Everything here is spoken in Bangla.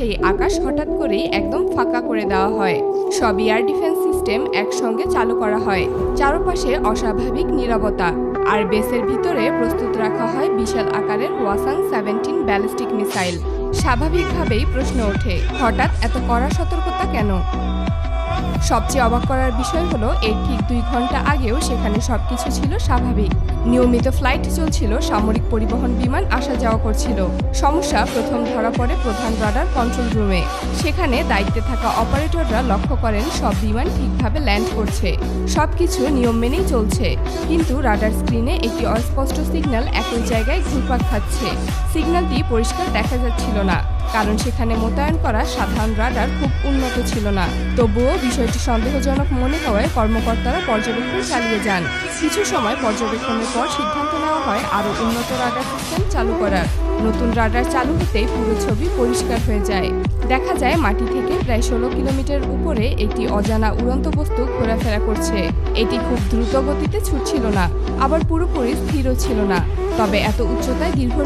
সেই আকাশ হঠাৎ করেই একদম ফাঁকা করে দেওয়া হয়। সব এয়ার ডিফেন্স সিস্টেম একসঙ্গে চালু করা হয়। চারপাশে অস্বাভাবিক নীরবতা, আর বেসের ভিতরে প্রস্তুত রাখা হয় বিশাল আকারের ওয়াসাং 17 ব্যালিস্টিক মিসাইল। স্বাভাবিকভাবেই প্রশ্ন ওঠে, হঠাৎ এত কড়া সতর্কতা কেন? সবচেয়ে অবাক করার বিষয় হলো এর ঠিক 2 ঘন্টা আগেও সেখানে সবকিছু ছিল স্বাভাবিক। নিয়মিত ফ্লাইট চলছিল, সামরিক পরিবহন বিমান আসা যাওয়া করছিল। সমস্যা প্রথম ধরা পড়ে প্রধান রাডার কন্ট্রোল রুমে। সেখানে দায়িত্বে থাকা অপারেটররা লক্ষ্য করেন সব বিমান ঠিকভাবে ল্যান্ড করছে, সবকিছু নিয়ম মেনেই চলছে। কিন্তু রাডার স্ক্রিনে একটি অস্পষ্ট সিগন্যাল একই জায়গায় ঘুরপাক খাচ্ছে। সিগন্যালটি পরিষ্কার দেখা যাচ্ছিল না, কারণ সেখানে মোতায়েন করা সাধারণ রাডার খুব উন্নত ছিল না। তবুও বিষয়টি সন্দেহজনক মনে হওয়ায় কর্মকর্তারা পর্যবেক্ষণ চালিয়ে যান। কিছু সময় পর্যবেক্ষণের পর সিদ্ধান্ত নেওয়া হয় আরও উন্নত রাডার সিস্টেম চালু করার। নতুন রাডার চালু হতেই পুরো ছবি পরিষ্কার হয়ে যায়। দেখা যায় মাটি থেকে প্রায় 16 কিলোমিটার উপরে একটি অজানা উড়ন্ত বস্তু ঘোরাফেরা করছে। এটি খুব দ্রুত গতিতে ছুটছিল না, আবার পুরোপুরি স্থিরও ছিল না। তবে এত উচ্চতায় দীর্ঘ